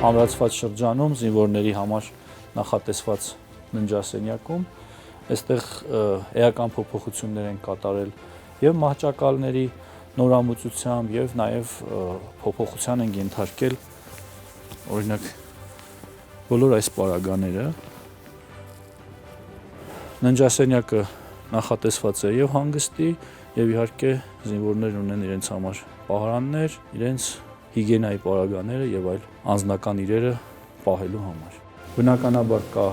Ամրացված շրջանում զինվորների համար նախատեսված ննջասենյակում այստեղ էական փոփոխություններ են կատարել եւ մահճակալների նորամուծությամբ եւ նաեւ փոփոխության են ենթարկել օրինակ բոլոր այս պարագաները ննջասենյակը նախատեսված է եւ հանգստի եւ իհարկե զինվորներն ունեն իրենց համար պահարաններ, իրենց հիգիենայի պարագաները եւ այլ անձնական իրերը պահելու համար։ Բնականաբար կա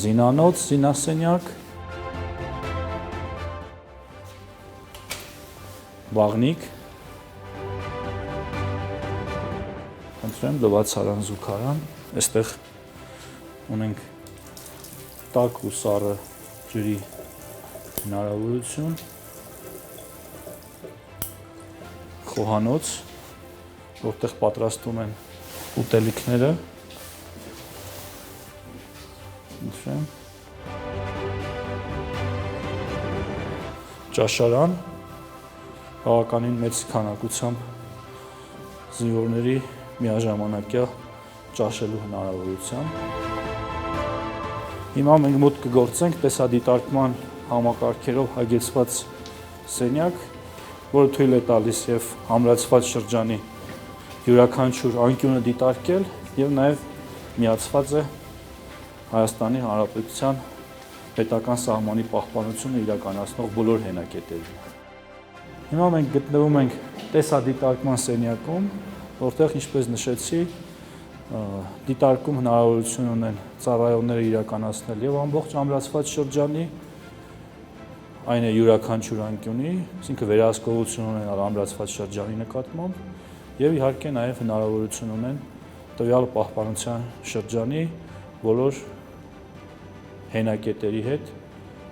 զինանոց, զինասենյակ, բաղնիկ, խնդրեմ լվացարան, զուգարան, այստեղ ունենք տաք ու սառը ջրի հնարավորություն, խոհանոց, որտեղ պատրաստում են ուտելիքները, ճաշարան, բավականին մեծ քանակությամբ զինվորների միաժամանակյա ճաշելու հնարավորությամբ։ Հիմա մենք մոտ կգործենք տեսադիտարկման համակարգերով հագեցված սենյակ, որը թույլ է տալիս եւ ամրացված շրջանի յուրաքանչյուր անկյունը դիտարկել եւ նաեւ միացված է Հայաստանի Հանրապետության պետական սահմանի պահպանությունը իրականացնող բոլոր հենակետերին։ Հիմա մենք գտնվում ենք տեսադիտարկման սենյակում, որտեղ, ինչպես նշեցի, դիտարկում հնարավորություն ունեն ծառայողները իրականացնել եւ ամբողջ ամրացված շրջանի, այն է յուրաքանչյուր անկյունի, այսինքն վերահսկողություն ունենալ ամրացված շրջանի նկատմամբ եւ իհարկե նաեւ հնարավորություն ունեն տվյալ պահպանության շրջանի բոլոր հենակետերի հետ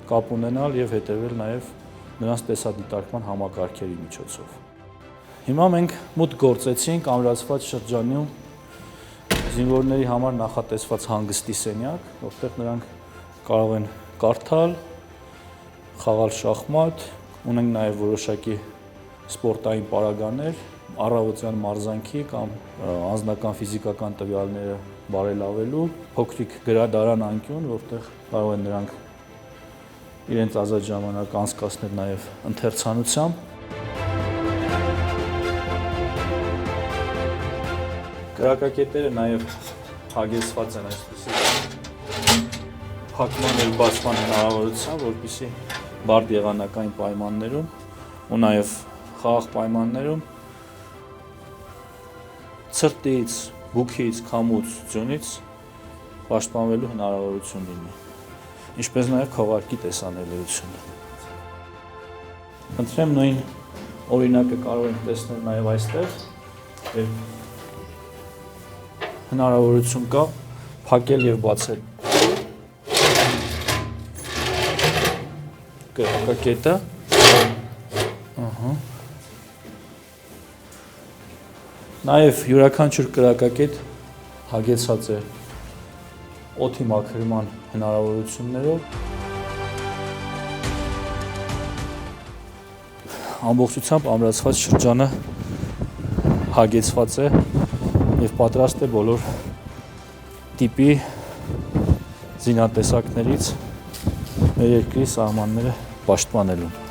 կապ ունենալ եւ հետեւել նաեւ նրանց տեսադիտարկման համակարգերի միջոցով։ Հիմա մենք մուտք գործեցինք ամրացված շրջանում զինվորների համար նախատեսված հանգստի սենյակ, որտեղ նրանք կարող են կարդալ, խաղալ շախմատ, ունենք նաեւ որոշակի սպորտային պարագաներ, առավոտյան մարզանքի կամ անձնական ֆիզիկական տվյալները բարելավելու, փոքրիկ գրադարան անկյուն, որտեղ կարող են նրանք իրենց ազատ ժամանակ անցկացնել նաեւ ընթերցանությամբ։ Կրակակետերը նաեւ հագեցված են այսպիսի փակման եւ բացման հնարավորությամբ, որպեսզի բարդ եղանակային պայմաններում ու նաեւ խաղաղ պայմաններում ցրտից, բուքից, քամուց, ձյունից պաշտպանվելու հնարավորություն լինի, ինչպես նաեւ քողարկի տեսանելիությունը։ Խնդրեմ նույն օրինակը կարող ենք տեսնել նաեւ այստեղ եւ հնարավորություն կա փակել եւ բացել կրակակետը։ Նաեւ յուրաքանչյուր կրակակետ հագեցած է օդի մաքրման հնարավորություններով։ Ամբողջությամբ ամրացված շրջանը հագեցված է եւ պատրաստ է բոլոր տիպի զինատեսակներից մեր երկրի սահմանները պաշտպանելուն։